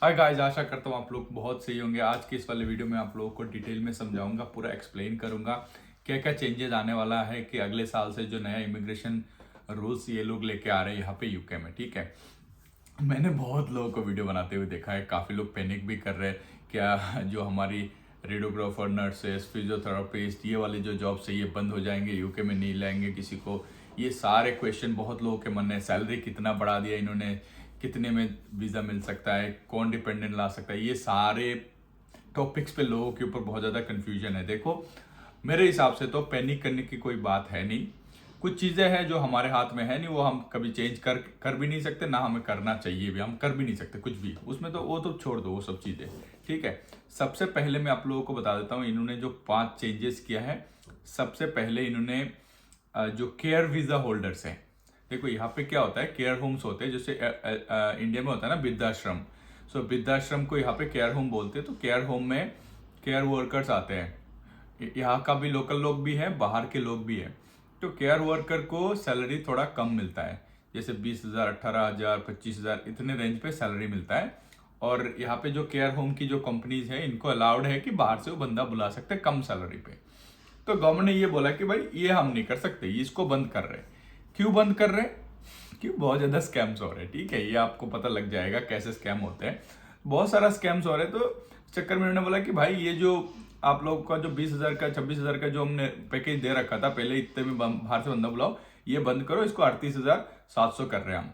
Hi guys, आशा करता हूँ आप लोग बहुत सही होंगे। आज के इस वाले वीडियो में आप लोगों को डिटेल में समझाऊंगा, पूरा एक्सप्लेन करूंगा क्या क्या चेंजेस आने वाला है कि अगले साल से जो नया इमिग्रेशन रूल्स ये लोग लेके आ रहे हैं यहाँ पे यूके में। ठीक है, मैंने बहुत लोगों को वीडियो बनाते हुए देखा है, काफ़ी लोग पैनिक भी कर रहे हैं क्या जो हमारी रेडियोग्राफर, नर्सेस, फिजियोथेरापिस्ट, ये वाले जो जॉब्स है ये बंद हो जाएंगे, यूके में नहीं लाएंगे किसी को। ये सारे क्वेश्चन बहुत लोगों के मन में। सैलरी कितना बढ़ा दिया इन्होंने, कितने में वीज़ा मिल सकता है, कौन डिपेंडेंट ला सकता है, ये सारे टॉपिक्स पे लोगों के ऊपर बहुत ज़्यादा कन्फ्यूजन है। देखो, मेरे हिसाब से तो पैनिक करने की कोई बात है नहीं। कुछ चीज़ें हैं जो हमारे हाथ में है नहीं, वो हम कभी चेंज कर भी नहीं सकते, ना हमें करना चाहिए भी, हम कर भी नहीं सकते कुछ भी उसमें। तो वो तो छोड़ दो वो सब चीज़ें। ठीक है, सबसे पहले मैं आप लोगों को बता देता हूँ इन्होंने जो 5 चेंजेस किया है। सबसे पहले इन्होंने जो केयर वीज़ा होल्डर्स हैं, देखो यहाँ पे क्या होता है, केयर होम्स होते हैं, जैसे इंडिया में होता है ना वृद्धाश्रम। सो वृद्धाश्रम को यहाँ पे केयर होम बोलते हैं। तो केयर होम में केयर वर्कर्स आते हैं, यहाँ का भी लोकल लोग भी हैं, बाहर के लोग भी हैं। तो केयर वर्कर को सैलरी थोड़ा कम मिलता है, जैसे 20,000, 18,000, 25,000 इतने रेंज पे सैलरी मिलता है। और यहाँ पे जो केयर होम की जो कंपनीज है, इनको अलाउड है कि बाहर से वो बंदा बुला सकते हैं कम सैलरी पे। तो गवर्नमेंट ने ये बोला कि भाई ये हम नहीं कर सकते, ये इसको बंद कर रहे हैं। क्यों बंद कर रहे हैं? क्यों? बहुत ज्यादा स्कैम्स हो रहे हैं। ठीक है, ये आपको पता लग जाएगा कैसे स्कैम होते हैं। बहुत सारा स्कैम्स हो रहे हैं। तो चक्कर में उन्होंने बोला कि भाई ये जो आप लोगों का जो 20,000 का, 26,000 का जो हमने पैकेज दे रखा था पहले, इतने में बाहर से बंदा बुलाओ, ये बंद करो, इसको 38,700 कर रहे हैं हम।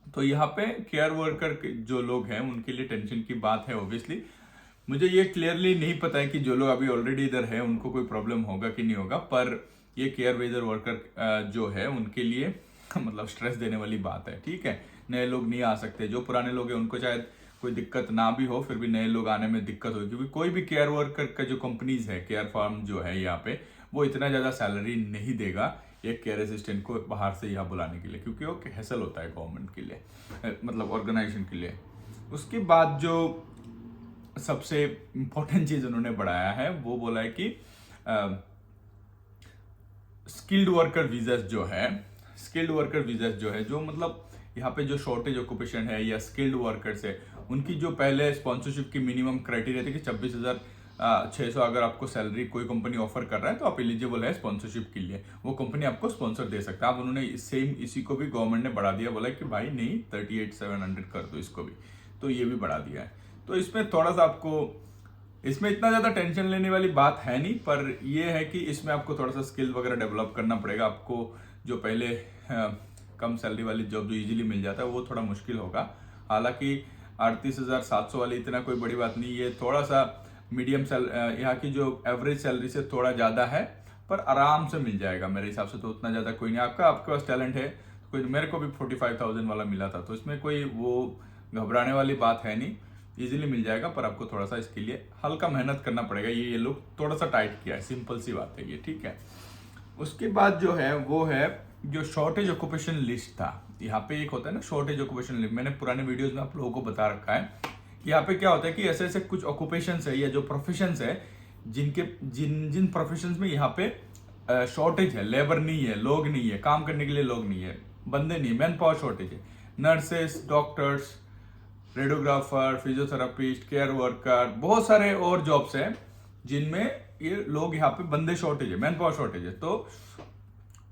तो यहाँ पे केयर वर्कर जो लोग हैं उनके लिए टेंशन की बात है ऑब्वियसली। मुझे ये क्लियरली नहीं पता है कि जो लोग अभी ऑलरेडी इधर है उनको कोई प्रॉब्लम होगा कि नहीं होगा, पर ये केयर वेजर वर्कर जो है उनके लिए मतलब स्ट्रेस देने वाली बात है। ठीक है, नए लोग नहीं आ सकते, जो पुराने लोग हैं उनको शायद कोई दिक्कत ना भी हो, फिर भी नए लोग आने में दिक्कत होगी, क्योंकि कोई भी केयर वर्कर का जो कंपनीज है, केयर फार्म जो है यहाँ पे, वो इतना ज़्यादा सैलरी नहीं देगा एक केयर असिस्टेंट को बाहर से यहाँ बुलाने के लिए, क्योंकि वो हैसल होता है गवर्नमेंट के लिए, मतलब ऑर्गेनाइजेशन के लिए। उसके बाद जो सबसे इंपॉर्टेंट चीज उन्होंने बढ़ाया है वो बोला है कि स्किल्ड वर्कर वीजा जो है, स्किल्ड वर्कर वीजा जो है, जो मतलब यहाँ पे जो शॉर्टेज ऑक्यूपेशन है या स्किल्ड वर्कर्स है, उनकी जो पहले स्पॉन्सरशिप की मिनिमम क्राइटेरिया थी कि 26,600 अगर आपको सैलरी कोई कंपनी ऑफर कर रहा है तो आप एलिजिबल है स्पॉन्सरशिप के लिए, वो कंपनी आपको स्पॉन्सर दे सकता है। अब उन्होंने सेम इसी को भी गवर्नमेंट ने बढ़ा दिया, बोला कि भाई नहीं 38,700 कर दो इसको भी, तो ये भी बढ़ा दिया है। तो इसमें थोड़ा सा आपको, इसमें इतना ज़्यादा टेंशन लेने वाली बात है नहीं, पर यह है कि इसमें आपको थोड़ा सा स्किल वगैरह डेवलप करना पड़ेगा। आपको जो पहले कम सैलरी वाली जॉब जो इजीली मिल जाता है वो थोड़ा मुश्किल होगा। हालांकि 38,700 वाली इतना कोई बड़ी बात नहीं, ये थोड़ा सा मीडियम यहाँ की जो एवरेज सैलरी से थोड़ा ज़्यादा है, पर आराम से मिल जाएगा मेरे हिसाब से। तो उतना ज़्यादा कोई नहीं, आपके पास टैलेंट है। कोई, मेरे को भी 45,000 वाला मिला था, तो इसमें कोई वो घबराने वाली बात है नहीं, इजीली मिल जाएगा। पर आपको थोड़ा सा इसके लिए हल्का मेहनत करना पड़ेगा। ये लोग थोड़ा सा टाइट किया है, सिंपल सी बात है ये। ठीक है, उसके बाद जो है वो है जो शॉर्टेज ऑक्यूपेशन लिस्ट था। यहाँ पे एक होता है ना शॉर्टेज ऑक्यूपेशन लिस्ट, मैंने पुराने वीडियोस में आप लोगों को बता रखा है कि यहाँ पे क्या होता है कि ऐसे ऐसे कुछ ऑक्यूपेशन है या जो प्रोफेशन है, जिनके जिन जिन प्रोफेशन में यहाँ पे शॉर्टेज है, लेबर नहीं है, लोग नहीं है, काम करने के लिए लोग नहीं है, बंदे नहीं है, मैन पावर शॉर्टेज है। Nurses, doctors, radiographer, physiotherapist, care worker, बहुत सारे और जॉब्स हैं जिनमें ये लोग यहाँ पे बंदे शॉर्टेज है, मैन पावर शॉर्टेज है। तो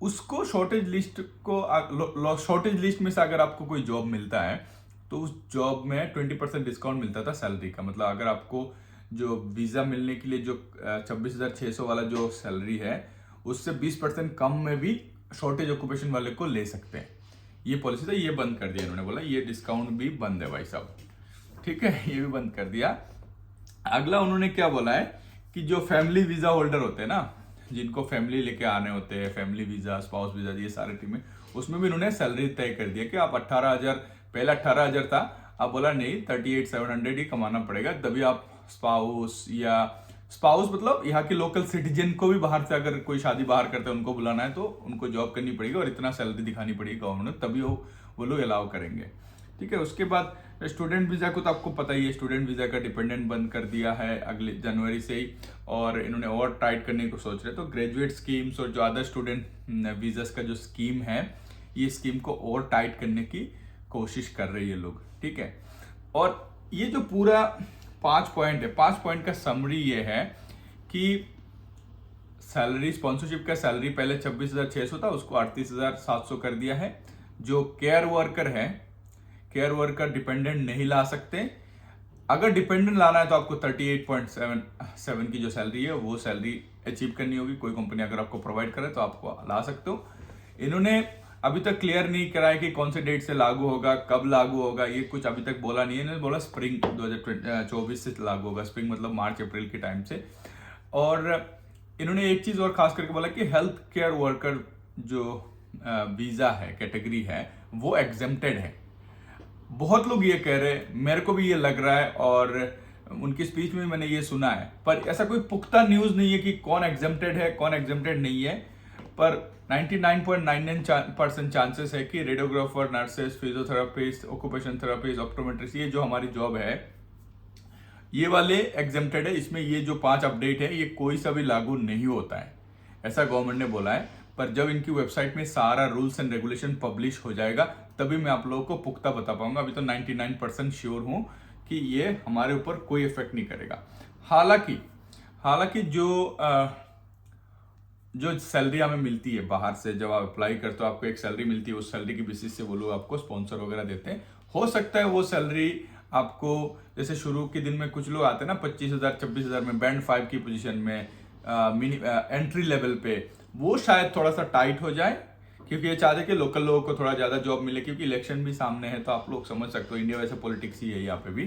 उसको शॉर्टेज लिस्ट को, शॉर्टेज लिस्ट में से अगर आपको कोई जॉब मिलता है तो उस जॉब में 20% डिस्काउंट मिलता था सैलरी का। मतलब अगर आपको जो वीजा मिलने के लिए जो 26,600 वाला जो सैलरी है, उससे 20% कम में भी शॉर्टेज ऑक्यूपेशन वाले को ले सकते हैं। ये पॉलिसी था, ये बंद कर दिया इन्होंने, बोला ये डिस्काउंट भी बंद है भाई साहब। ठीक है, ये भी बंद कर दिया। अगला उन्होंने क्या बोला है कि जो फैमिली वीजा होल्डर होते हैं ना, जिनको फैमिली लेके आने होते हैं, फैमिली वीजा, स्पाउस वीजा, ये सारे टीमें, उसमें भी उन्होंने सैलरी तय कर दिया कि आप 18,000, पहले 18,000 था, अब बोला नहीं 38,700 ही कमाना पड़ेगा, तभी आप स्पाउस, या स्पाउस मतलब यहाँ के लोकल सिटीजन को भी बाहर से अगर कोई शादी बाहर करते हैं उनको बुलाना है तो उनको जॉब करनी पड़ेगी और इतना सैलरी दिखानी पड़ेगी गवर्नमेंट, तभी वो लोग अलाउ करेंगे। ठीक है, उसके बाद स्टूडेंट वीजा को तो आपको पता ही है, स्टूडेंट वीजा का डिपेंडेंट बंद कर दिया है अगले जनवरी से ही, और इन्होंने और टाइट करने को सोच रहे। तो ग्रेजुएट स्कीम्स और जो अदर स्टूडेंट वीजा का जो स्कीम है, ये स्कीम को और टाइट करने की कोशिश कर रहे हैं ये लोग। ठीक है, और ये जो पूरा 5 पॉइंट है, 5 पॉइंट का समरी ये है कि सैलरी, स्पॉन्सरशिप का सैलरी पहले 26,600 था, उसको 38,700 कर दिया है। जो केयर वर्कर है, केयर वर्कर डिपेंडेंट नहीं ला सकते। अगर डिपेंडेंट लाना है तो आपको 38.7 की जो सैलरी है वो सैलरी अचीव करनी होगी। कोई कंपनी अगर आपको प्रोवाइड करे तो आपको ला सकते हो। इन्होंने अभी तक क्लियर नहीं कराया कि कौन से डेट से लागू होगा, कब लागू होगा, ये कुछ अभी तक बोला नहीं है। इन्होंने बोला स्प्रिंग 2024 से लागू होगा। स्प्रिंग मतलब मार्च अप्रैल के टाइम से। और इन्होंने एक चीज और खास करके बोला कि हेल्थ केयर वर्कर जो वीजा है, कैटेगरी है, वो एग्जेम्प्टेड है। बहुत लोग ये कह रहे हैं, मेरे को भी ये लग रहा है और उनकी स्पीच में मैंने ये सुना है, पर ऐसा कोई पुख्ता न्यूज नहीं है कि कौन एग्जेम्प्टेड है कौन एग्जेम्प्टेड नहीं है। पर 99.99% चांसेस है कि radiographer, nurses, physiotherapist, occupation therapist, optometrist, ये जो हमारी जॉब है ये वाले एग्जेम्प्टेड है। इसमें ये जो 5 अपडेट है ये कोई सा भी लागू नहीं होता है, ऐसा गवर्नमेंट ने बोला है। पर जब इनकी वेबसाइट में सारा रूल्स एंड रेगुलेशन पब्लिश हो जाएगा तभी मैं आप लोगों को पुख्ता बता पाऊंगा। अभी तो 99% श्योर हूं कि ये हमारे ऊपर कोई इफेक्ट नहीं करेगा। हालांकि जो सैलरी हमें मिलती है बाहर से, जब आप अप्लाई करते हो आपको एक सैलरी मिलती है, उस सैलरी की बेसिस से वो लोग आपको स्पॉन्सर वगैरह देते हैं। हो सकता है वो सैलरी आपको, जैसे शुरू के दिन में कुछ लोग आते हैं ना 25,000 26,000 में, बैंड 5 की पोजीशन में, एंट्री लेवल पे, वो शायद थोड़ा सा टाइट हो जाए, क्योंकि ये चाहते कि लोकल लोगों को थोड़ा ज्यादा जॉब मिले, क्योंकि इलेक्शन भी सामने है। तो आप लोग समझ सकते हो, इंडिया वैसे पॉलिटिक्स ही है यहाँ पे भी।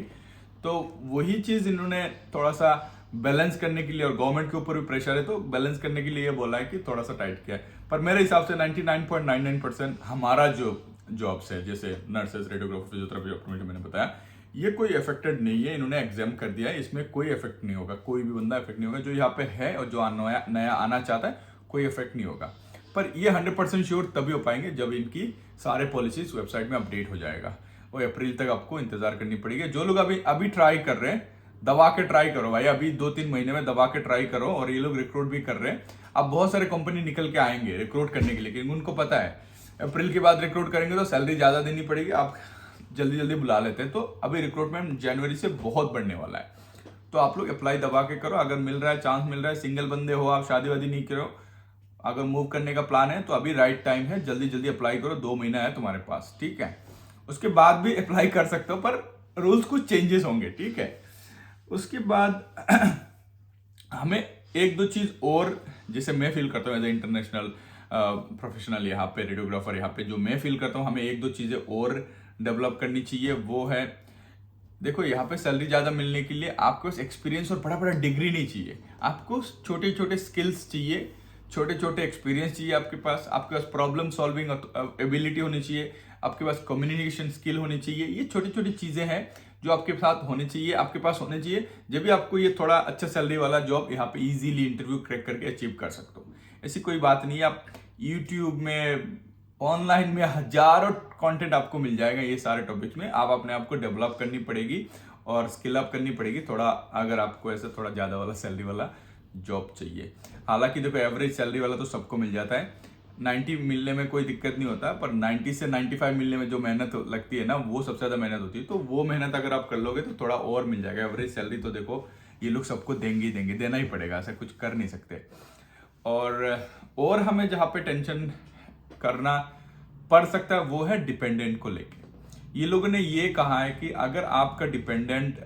तो वही चीज इन्होंने थोड़ा सा बैलेंस करने के लिए, और गवर्नमेंट के ऊपर भी प्रेशर है तो बैलेंस करने के लिए ये बोला है कि थोड़ा सा टाइट किया है। पर मेरे हिसाब से 99.99% हमारा जो जॉब्स है, जैसे नर्सेस, रेडियोग्राफर, फिजियोथेरापी, ऑप्टोमेट्री मैंने बताया, ये कोई इफेक्टेड नहीं है। इन्होंने एग्जाम कर दिया है, इसमें कोई इफेक्ट नहीं होगा, कोई भी बंदा इफेक्ट नहीं होगा। जो यहाँ पे है और जो नया आना चाहता है, कोई इफेक्ट नहीं होगा। पर ये 100% श्योर तभी हो पाएंगे जब इनकी सारे पॉलिसीज वेबसाइट में अपडेट हो जाएगा। और अप्रैल तक आपको इंतजार करनी पड़ेगी। जो लोग अभी ट्राई कर रहे हैं, दबा के ट्राई करो भाई, अभी 2-3 महीने में दबा के ट्राई करो। और ये लोग रिक्रूट भी कर रहे हैं। अब बहुत सारे कंपनी निकल के आएंगे रिक्रूट करने के लिए, लेकिन उनको पता है अप्रैल के बाद रिक्रूट करेंगे तो सैलरी ज्यादा देनी पड़ेगी, आप जल्दी जल्दी बुला लेते हैं। तो अभी रिक्रूटमेंट जनवरी से बहुत बढ़ने वाला है। तो आप लोग अप्लाई दबा के करो, अगर मिल रहा है, चांस मिल रहा है। सिंगल बंदे हो आप, शादी वादी नहीं करो, अगर मूव करने का प्लान है तो अभी राइट टाइम है, जल्दी जल्दी अप्लाई करो। 2 महीना है तुम्हारे पास, ठीक है। उसके बाद भी अप्लाई कर सकते हो, पर रूल्स कुछ चेंजेस होंगे, ठीक है। उसके बाद हमें 1-2 चीज और, जैसे मैं फील करता हूँ एज ए इंटरनेशनल प्रोफेशनल यहाँ पे, रेडियोग्राफर यहाँ पे, जो मैं फील करता हूँ हमें 1-2 चीजें और डेवलप करनी चाहिए। वो है, देखो यहाँ पे सैलरी ज्यादा मिलने के लिए आपको एक्सपीरियंस और बड़ा बड़ा डिग्री नहीं चाहिए, आपको छोटे छोटे स्किल्स चाहिए, छोटे छोटे एक्सपीरियंस चाहिए आपके पास प्रॉब्लम सॉल्विंग एबिलिटी होनी चाहिए, आपके पास कम्युनिकेशन स्किल होनी चाहिए। ये छोटी छोटी चीजें हैं जो आपके साथ होनी चाहिए, आपके पास होने चाहिए, जब भी आपको ये थोड़ा अच्छा सैलरी वाला जॉब यहाँ पे इजीली इंटरव्यू क्रैक करके अचीव कर सकते हो। ऐसी कोई बात नहीं है, आप यूट्यूब में, ऑनलाइन में हजारों कंटेंट आपको मिल जाएगा ये सारे टॉपिक्स में। आप अपने आप को डेवलप करनी पड़ेगी और स्किल अप करनी पड़ेगी थोड़ा, अगर आपको ऐसा थोड़ा ज्यादा वाला सैलरी वाला जॉब चाहिए। हालांकि देखो एवरेज सैलरी वाला तो सबको मिल जाता है, 90 मिलने में कोई दिक्कत नहीं होता, पर 90 से 95 मिलने में जो मेहनत लगती है ना, वो सबसे ज्यादा मेहनत होती है। तो वो मेहनत अगर आप कर लोगे तो थोड़ा और मिल जाएगा। एवरेज सैलरी तो देखो ये लोग सबको देंगे ही देंगे, देना ही पड़ेगा, ऐसा कुछ कर नहीं सकते। और हमें जहाँ पे टेंशन करना पड़ सकता है वो है डिपेंडेंट को लेके। ये लोगों ने ये कहा है कि अगर आपका डिपेंडेंट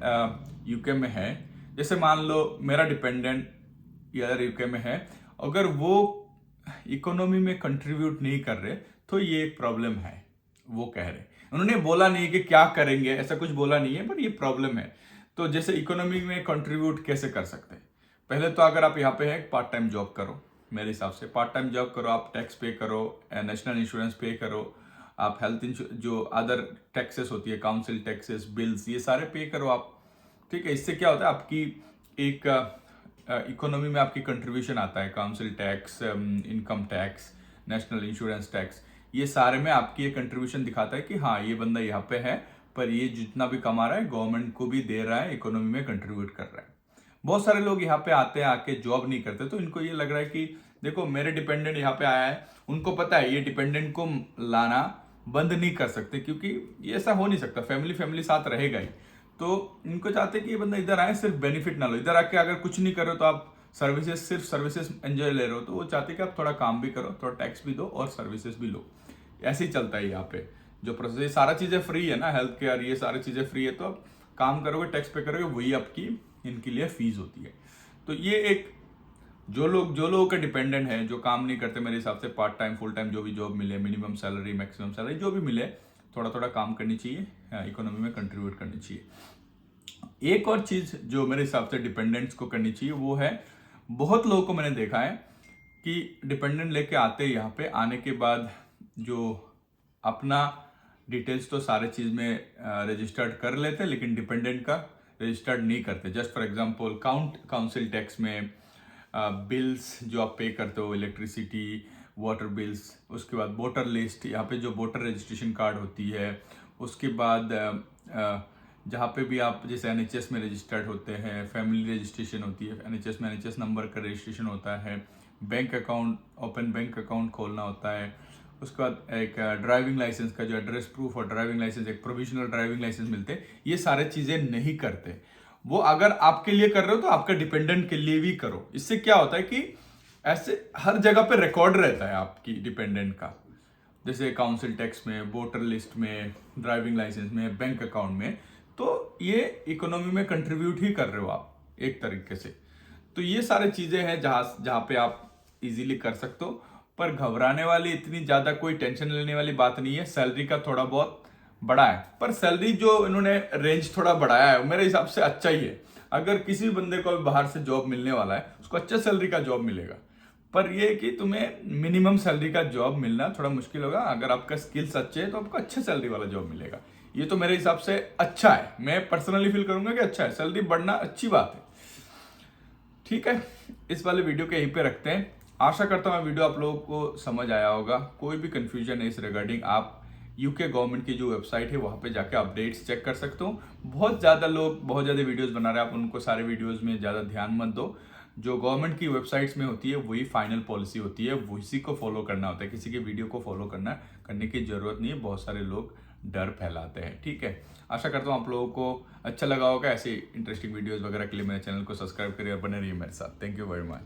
यूके में है, जैसे मान लो मेरा डिपेंडेंट यार यूके में है, अगर वो इकोनॉमी में कंट्रीब्यूट नहीं कर रहे तो ये एक प्रॉब्लम है, वो कह रहे। उन्होंने बोला नहीं कि क्या करेंगे, ऐसा कुछ बोला नहीं है, पर ये प्रॉब्लम है। तो जैसे इकोनॉमी में कंट्रीब्यूट कैसे कर सकते हैं? पहले तो अगर आप यहाँ पे है, पार्ट टाइम जॉब करो, मेरे हिसाब से पार्ट टाइम जॉब करो, आप टैक्स पे करो, नेशनल इंश्योरेंस पे करो, आप हेल्थ जो अदर टैक्सेस होती है, काउंसिल टैक्सेस, बिल्स, ये सारे पे करो आप, ठीक है। इससे क्या होता है, आपकी एक इकोनॉमी में आपकी कंट्रीब्यूशन आता है, council tax, income tax, national insurance tax, ये सारे में आपकी ये कंट्रीब्यूशन दिखाता है कि हाँ ये बंदा यहाँ पे है, पर ये जितना भी कमा रहा है गवर्नमेंट को भी दे रहा है, इकोनॉमी में कंट्रीब्यूट कर रहा है। बहुत सारे लोग यहाँ पे आते हैं, आके जॉब नहीं करते, तो इनको ये लग रहा है कि देखो मेरे डिपेंडेंट यहाँ पे आया है, उनको पता है ये डिपेंडेंट को लाना बंद नहीं कर सकते, क्योंकि ये ऐसा हो नहीं सकता, फैमिली साथ रहेगा ही। तो इनको चाहते कि ये बंदा इधर आए, सिर्फ बेनिफिट ना लो, इधर आके अगर कुछ नहीं कर रहे हो तो आप सर्विसेज, सिर्फ सर्विसेज एंजॉय ले रहे हो, तो वो चाहते कि आप थोड़ा काम भी करो, थोड़ा टैक्स भी दो और सर्विसेज भी लो। ऐसे ही चलता है यहाँ पे जो प्रोसेस, ये सारा चीजें फ्री है ना, हेल्थ केयर ये सारी चीजें फ्री है, तो आप काम करोगे, टैक्स पे करोगे, वही आपकी इनके लिए फीस होती है। तो ये एक जो लोगों का डिपेंडेंट है, जो काम नहीं करते, मेरे हिसाब से पार्ट टाइम फुल टाइम जो भी जॉब मिले, मिनिमम सैलरी मैक्सिमम सैलरी जो भी मिले, थोड़ा थोड़ा काम करनी चाहिए, इकोनॉमी में कंट्रीब्यूट करनी चाहिए। एक और चीज जो मेरे हिसाब से डिपेंडेंट्स को करनी चाहिए वो है, बहुत लोगों को मैंने देखा है कि डिपेंडेंट लेके आते हैं, यहाँ पे आने के बाद जो अपना डिटेल्स तो सारे चीज में रजिस्टर्ड कर लेते हैं, लेकिन डिपेंडेंट का रजिस्टर्ड नहीं करते। Just for example council tax में बिल्स जो आप पे करते हो, इलेक्ट्रिसिटी, वाटर बिल्स, उसके बाद वोटर लिस्ट, यहाँ पे जो वोटर रजिस्ट्रेशन कार्ड होती है, उसके बाद जहाँ पे भी आप जैसे NHS में रजिस्टर्ड होते हैं, फैमिली रजिस्ट्रेशन होती है, NHS में NHS नंबर का रजिस्ट्रेशन होता है, bank account, open bank account खोलना होता है, उसके बाद एक ड्राइविंग लाइसेंस का जो एड्रेस प्रूफ और ड्राइविंग लाइसेंस, एक प्रोविजनल ड्राइविंग लाइसेंस मिलते हैं, ये सारे चीजें नहीं करते। वो अगर आपके लिए कर रहे हो तो आपका डिपेंडेंट के लिए भी करो। इससे क्या होता है कि ऐसे हर जगह पे रिकॉर्ड रहता है आपकी डिपेंडेंट का, जैसे काउंसिल टैक्स में, वोटर लिस्ट में, ड्राइविंग लाइसेंस में, बैंक अकाउंट में, तो ये इकोनॉमी में कंट्रीब्यूट ही कर रहे हो आप एक तरीके से। तो ये सारी चीजें हैं जहां पे आप इजीली कर सकते हो, पर घबराने वाली, इतनी ज्यादा कोई टेंशन लेने वाली बात नहीं है। सैलरी का थोड़ा बहुत बड़ा है, पर सैलरी जो इन्होंने रेंज थोड़ा बढ़ाया है मेरे हिसाब से अच्छा ही है। अगर किसी भी बंदे को बाहर से जॉब मिलने वाला है, उसको अच्छा सैलरी का जॉब मिलेगा, पर ये कि तुम्हें मिनिमम सैलरी का जॉब मिलना थोड़ा मुश्किल होगा। अगर आपका स्किल्स अच्छे है तो आपको अच्छा सैलरी वाला जॉब मिलेगा। ये तो मेरे हिसाब से अच्छा है, मैं पर्सनली फील करूंगा कि अच्छा है, सैलरी बढ़ना अच्छी बात है। ठीक है, इस वाले वीडियो के यहीं पे रखते हैं। आशा करता हूँ वीडियो आप लोगों को समझ आया होगा। कोई भी कंफ्यूजन है इस रिगार्डिंग, आप यूके गवर्नमेंट की जो वेबसाइट है वहां पे जाके अपडेट्स चेक कर सकते हो। बहुत ज्यादा लोग बहुत ज्यादा वीडियोस बना रहे हैं, आप उनको सारे वीडियोस में ज्यादा ध्यान मत दो। जो गवर्नमेंट की वेबसाइट्स में होती है वही फाइनल पॉलिसी होती है, उसी को फॉलो करना होता है। किसी के वीडियो को फॉलो करने की जरूरत नहीं है। बहुत सारे लोग डर फैलाते हैं। ठीक है, आशा करता हूँ आप लोगों को अच्छा लगा होगा। ऐसे इंटरेस्टिंग वीडियोस वगैरह के लिए मेरे चैनल को सब्सक्राइब करिए और बने रहिए मेरे साथ। Thank you very much.